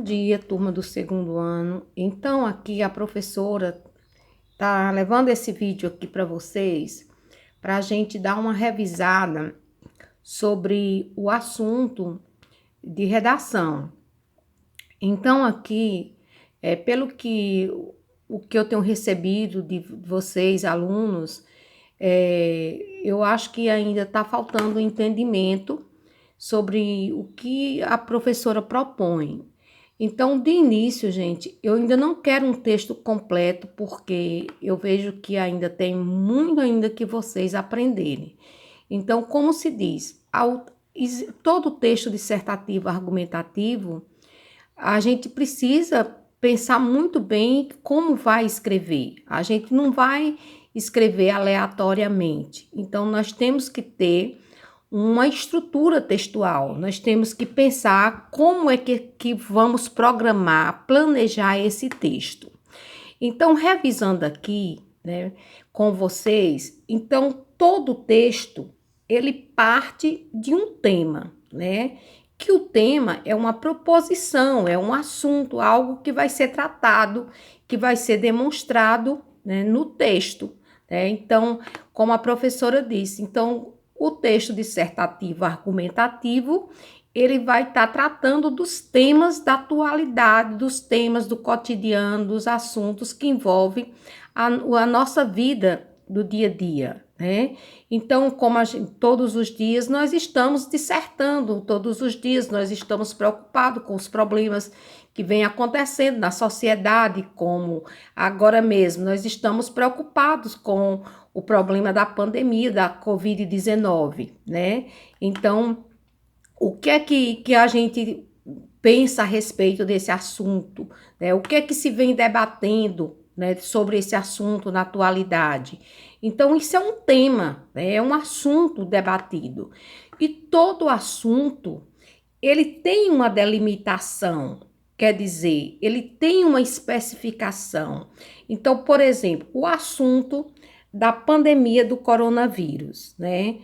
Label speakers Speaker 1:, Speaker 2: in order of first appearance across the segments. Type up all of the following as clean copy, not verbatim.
Speaker 1: dia, turma do segundo ano. Então, aqui a professora tá levando esse vídeo aqui para vocês, para a gente dar uma revisada sobre o assunto de redação. Então, aqui, pelo que o que eu tenho recebido de vocês, alunos, eu acho que ainda está faltando entendimento sobre o que a professora propõe. Então, de início, gente, eu ainda não quero um texto completo, porque eu vejo que ainda tem muito ainda que vocês aprenderem. Então, como se diz, todo texto dissertativo argumentativo, a gente precisa pensar muito bem como vai escrever. A gente não vai escrever aleatoriamente. Então, nós temos que ter uma estrutura textual. Nós temos que pensar como é que vamos programar, planejar esse texto. Então, revisando aqui, né, com vocês, então todo texto ele parte de um tema, né? Que o tema é uma proposição, é um assunto, algo que vai ser tratado, que vai ser demonstrado, né, no texto, né? Então, como a professora disse, então o texto dissertativo argumentativo, ele vai estar tratando dos temas da atualidade, dos temas do cotidiano, dos assuntos que envolvem a nossa vida do dia a dia, né? Então, como todos os dias nós estamos dissertando, todos os dias nós estamos preocupados com os problemas que vem acontecendo na sociedade, como agora mesmo nós estamos preocupados com o problema da pandemia, da Covid-19, né? Então, o que é que a gente pensa a respeito desse assunto, né? O que é que se vem debatendo, né, sobre esse assunto na atualidade? Então, isso é um tema, né? É um assunto debatido. E todo assunto, ele tem uma delimitação, quer dizer, ele tem uma especificação. Então, por exemplo, o assunto da pandemia do coronavírus, né?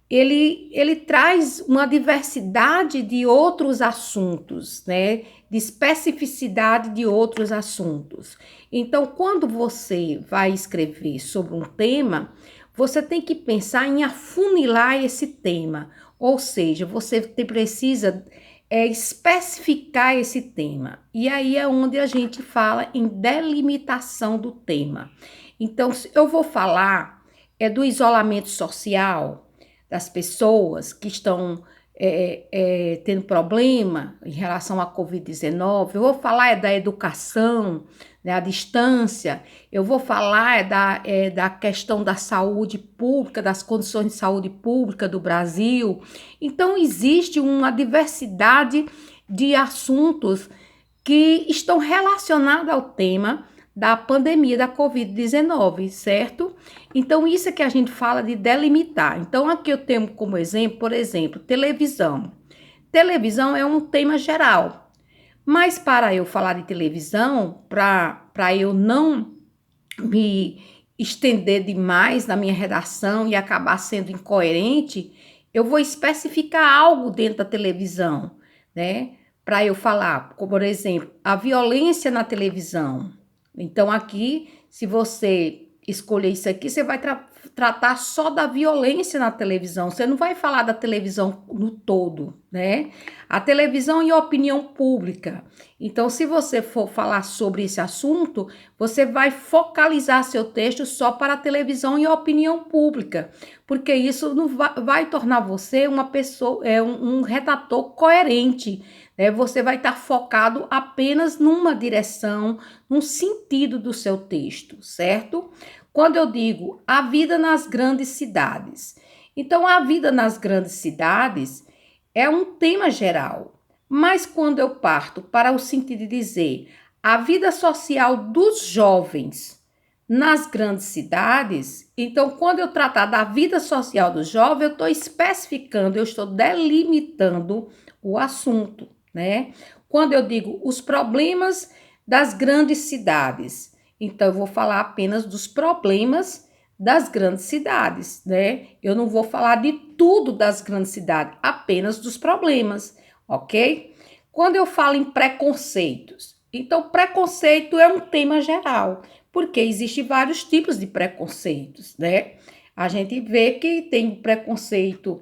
Speaker 1: Ele traz uma diversidade de outros assuntos, né? De especificidade de outros assuntos. Então, quando você vai escrever sobre um tema, você tem que pensar em afunilar esse tema, ou seja, você precisa especificar esse tema. E aí é onde a gente fala em delimitação do tema. Então, eu vou falar do isolamento social, das pessoas que estão tendo problema em relação à Covid-19, eu vou falar da educação, né, a distância, eu vou falar da questão da saúde pública, das condições de saúde pública do Brasil. Então, existe uma diversidade de assuntos que estão relacionados ao tema da pandemia da Covid-19, certo? Então, isso é que a gente fala de delimitar. Então, aqui eu tenho como exemplo, por exemplo, televisão. Televisão é um tema geral, mas para eu falar de televisão, para eu não me estender demais na minha redação e acabar sendo incoerente, eu vou especificar algo dentro da televisão, né? Para eu falar, como, por exemplo, a violência na televisão. Então, aqui, se você escolher isso aqui, você vai tratar só da violência na televisão. Você não vai falar da televisão no todo, né? A televisão e a opinião pública. Então, se você for falar sobre esse assunto, você vai focalizar seu texto só para a televisão e a opinião pública, porque isso não vai tornar você uma pessoa, um redator coerente. Você vai estar focado apenas numa direção, num sentido do seu texto, certo? Quando eu digo a vida nas grandes cidades, então a vida nas grandes cidades é um tema geral, mas quando eu parto para o sentido de dizer a vida social dos jovens nas grandes cidades, então quando eu tratar da vida social dos jovens, eu estou especificando, eu estou delimitando o assunto, né? Quando eu digo os problemas das grandes cidades, então eu vou falar apenas dos problemas das grandes cidades, né? Eu não vou falar de tudo das grandes cidades, apenas dos problemas, ok? Quando eu falo em preconceitos, então preconceito é um tema geral, porque existem vários tipos de preconceitos, né? A gente vê que tem preconceito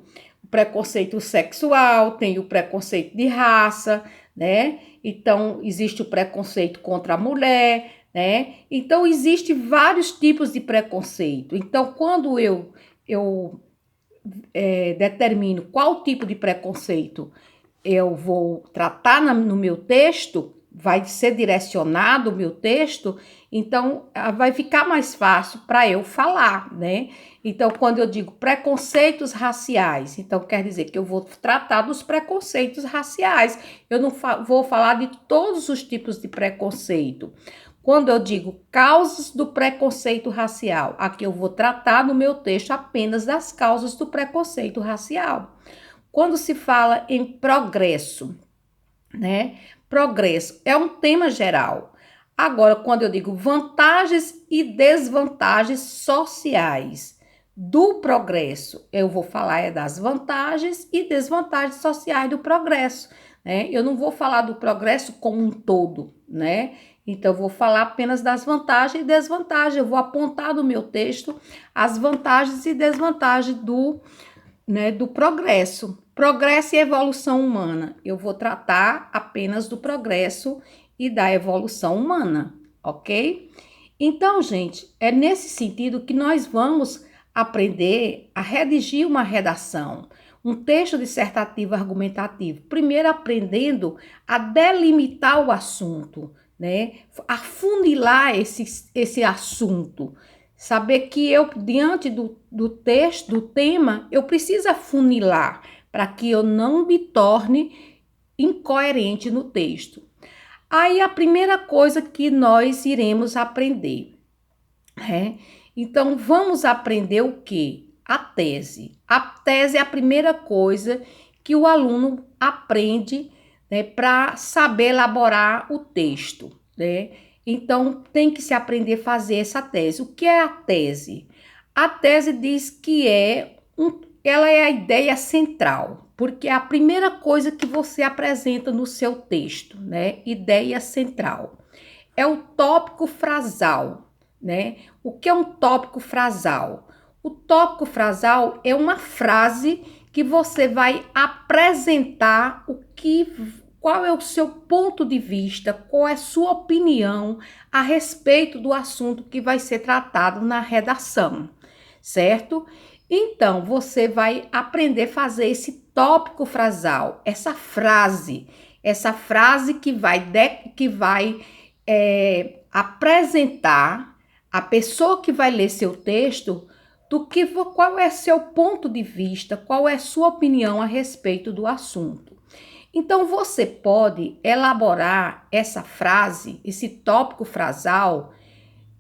Speaker 1: sexual, tem o preconceito de raça, né? Então, existe o preconceito contra a mulher, né? Então, existe vários tipos de preconceito. Então, quando eu determino qual tipo de preconceito eu vou tratar no meu texto, vai ser direcionado o meu texto, então vai ficar mais fácil para eu falar, né? Então, quando eu digo preconceitos raciais, então quer dizer que eu vou tratar dos preconceitos raciais, eu não vou falar de todos os tipos de preconceito. Quando eu digo causas do preconceito racial, aqui eu vou tratar no meu texto apenas das causas do preconceito racial. Quando se fala em progresso, né? Progresso é um tema geral. Agora, quando eu digo vantagens e desvantagens sociais do progresso, eu vou falar das vantagens e desvantagens sociais do progresso, né? Eu não vou falar do progresso como um todo, né? Então, eu vou falar apenas das vantagens e desvantagens. Eu vou apontar no meu texto as vantagens e desvantagens do progresso. Progresso e evolução humana. Eu vou tratar apenas do progresso e da evolução humana, ok? Então, gente, é nesse sentido que nós vamos aprender a redigir uma redação, um texto dissertativo argumentativo. Primeiro, aprendendo a delimitar o assunto, né? Afunilar esse assunto. Saber que eu, diante do texto, do tema, eu preciso afunilar para que eu não me torne incoerente no texto. Aí a primeira coisa que nós iremos aprender, né? Então, vamos aprender o quê? A tese. A tese é a primeira coisa que o aluno aprende, né, para saber elaborar o texto, né? Então, tem que se aprender a fazer essa tese. O que é a tese? A tese diz que ela é a ideia central, porque é a primeira coisa que você apresenta no seu texto, né? Ideia central. É o tópico frasal, né? O que é um tópico frasal? O tópico frasal é uma frase que você vai apresentar qual é o seu ponto de vista, qual é a sua opinião a respeito do assunto que vai ser tratado na redação, certo? Então, você vai aprender a fazer esse tópico frasal, essa frase que vai apresentar a pessoa que vai ler seu texto qual é seu ponto de vista, qual é sua opinião a respeito do assunto. Então, você pode elaborar essa frase, esse tópico frasal,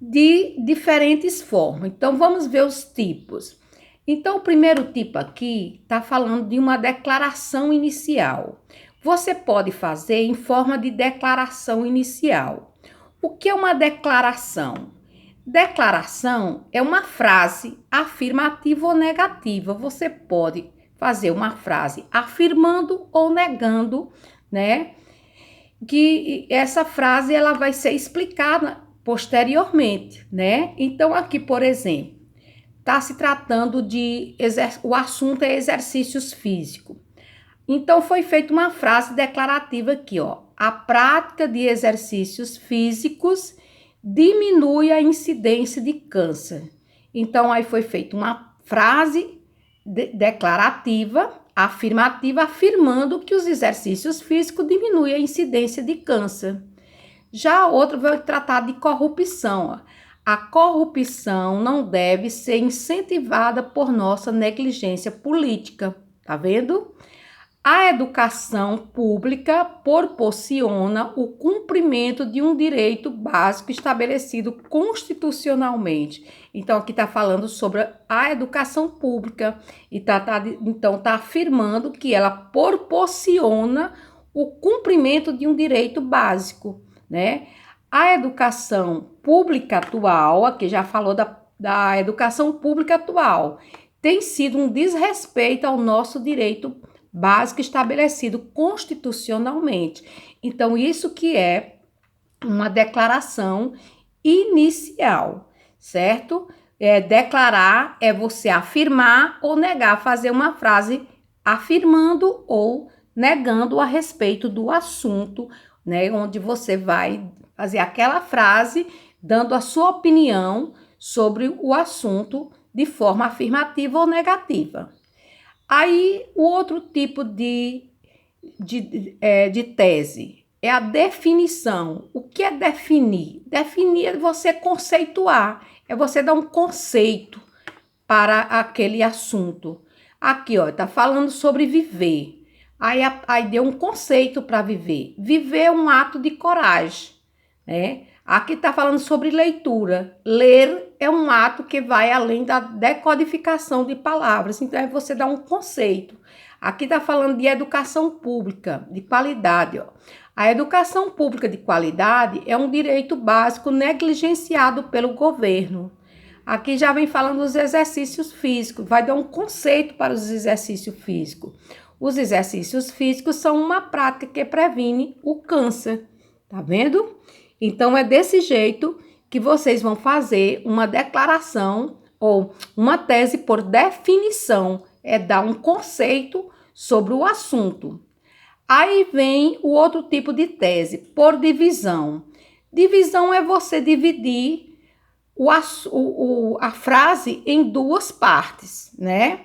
Speaker 1: de diferentes formas. Então, vamos ver os tipos. Então, o primeiro tipo aqui está falando de uma declaração inicial. Você pode fazer em forma de declaração inicial. O que é uma declaração? Declaração é uma frase afirmativa ou negativa. Você pode fazer uma frase afirmando ou negando, né? Que essa frase ela vai ser explicada posteriormente, né? Então, aqui, por exemplo, está se tratando o assunto é exercícios físicos. Então, foi feita uma frase declarativa aqui, ó. A prática de exercícios físicos diminui a incidência de câncer. Então, aí foi feita uma frase declarativa, afirmativa, afirmando que os exercícios físicos diminuem a incidência de câncer. Já a outra vai tratar de corrupção, ó. A corrupção não deve ser incentivada por nossa negligência política, tá vendo? A educação pública proporciona o cumprimento de um direito básico estabelecido constitucionalmente. Então, aqui está falando sobre a educação pública e então está afirmando que ela proporciona o cumprimento de um direito básico, né? A educação pública atual, aqui já falou da educação pública atual, tem sido um desrespeito ao nosso direito básico estabelecido constitucionalmente. Então, isso que é uma declaração inicial, certo? Declarar é você afirmar ou negar, fazer uma frase afirmando ou negando a respeito do assunto, né? Onde você vai fazer aquela frase dando a sua opinião sobre o assunto de forma afirmativa ou negativa. Aí, o outro tipo de tese é a definição. O que é definir? Definir é você conceituar, é você dar um conceito para aquele assunto. Aqui, ó, tá falando sobre viver. Aí deu um conceito para viver. Viver é um ato de coragem, né? Aqui tá falando sobre leitura. Ler é um ato que vai além da decodificação de palavras. Então, é você dar um conceito. Aqui tá falando de educação pública, de qualidade, ó. A educação pública de qualidade é um direito básico negligenciado pelo governo. Aqui já vem falando dos exercícios físicos, vai dar um conceito para os exercícios físicos. Os exercícios físicos são uma prática que previne o câncer, tá vendo? Então, é desse jeito que vocês vão fazer uma declaração ou uma tese por definição, é dar um conceito sobre o assunto. Aí vem o outro tipo de tese, por divisão. Divisão é você dividir a frase em duas partes, né?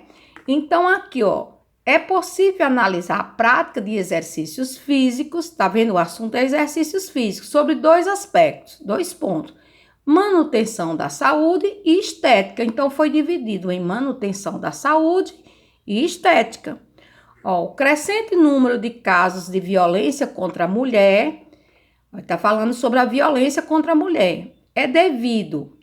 Speaker 1: Então, aqui, ó, é possível analisar a prática de exercícios físicos, tá vendo? O assunto é exercícios físicos, sobre dois aspectos, dois pontos. Manutenção da saúde e estética. Então, foi dividido em manutenção da saúde e estética. Ó, o crescente número de casos de violência contra a mulher, está falando sobre a violência contra a mulher, é devido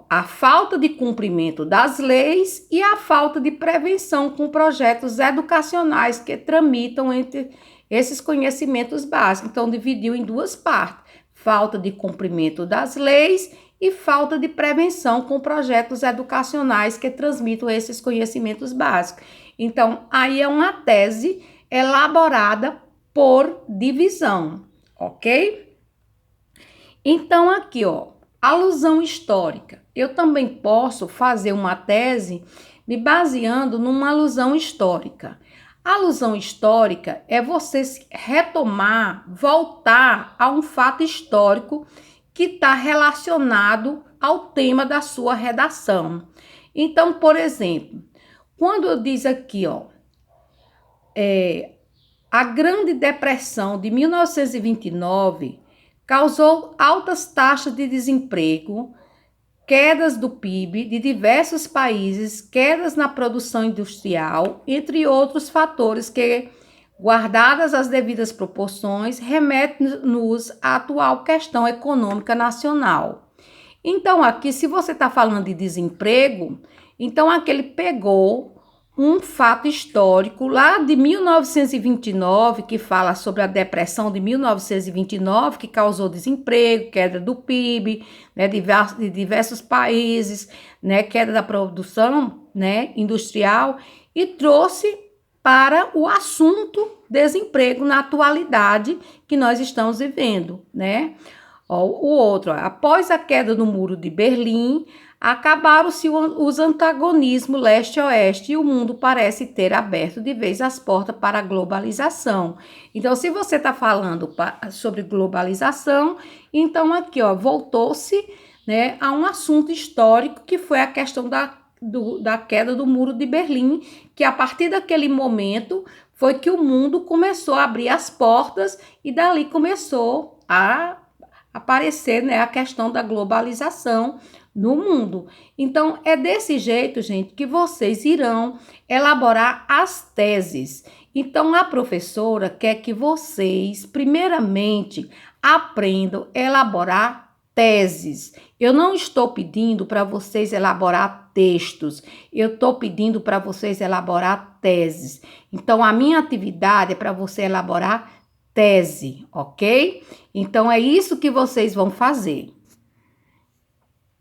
Speaker 1: à falta de cumprimento das leis e à falta de prevenção com projetos educacionais que tramitam entre esses conhecimentos básicos. Então, dividiu em duas partes, falta de cumprimento das leis e falta de prevenção com projetos educacionais que transmitam esses conhecimentos básicos. Então, aí é uma tese elaborada por divisão, ok? Então, aqui, ó, alusão histórica. Eu também posso fazer uma tese me baseando numa alusão histórica. A alusão histórica é você retomar, voltar a um fato histórico que está relacionado ao tema da sua redação. Então, por exemplo, quando diz aqui, ó, a Grande Depressão de 1929 causou altas taxas de desemprego, quedas do PIB de diversos países, quedas na produção industrial, entre outros fatores que, guardadas as devidas proporções, remetem-nos à atual questão econômica nacional. Então, aqui, se você está falando de desemprego, então aqui ele pegou um fato histórico lá de 1929, que fala sobre a depressão de 1929, que causou desemprego, queda do PIB, né, de diversos países, né, queda da produção, né, industrial, e trouxe para o assunto desemprego na atualidade que nós estamos vivendo, né? O outro, após a queda do Muro de Berlim, acabaram-se os antagonismos leste-oeste e o mundo parece ter aberto de vez as portas para a globalização. Então, se você está falando sobre globalização, então aqui, ó, voltou-se, né, a um assunto histórico que foi a questão da queda do Muro de Berlim, que a partir daquele momento foi que o mundo começou a abrir as portas e dali começou a aparecer, né, a questão da globalização no mundo. Então, é desse jeito, gente, que vocês irão elaborar as teses. Então, a professora quer que vocês, primeiramente, aprendam a elaborar teses. Eu não estou pedindo para vocês elaborar textos, eu estou pedindo para vocês elaborar teses. Então, a minha atividade é para você elaborar tese, ok? Então, é isso que vocês vão fazer.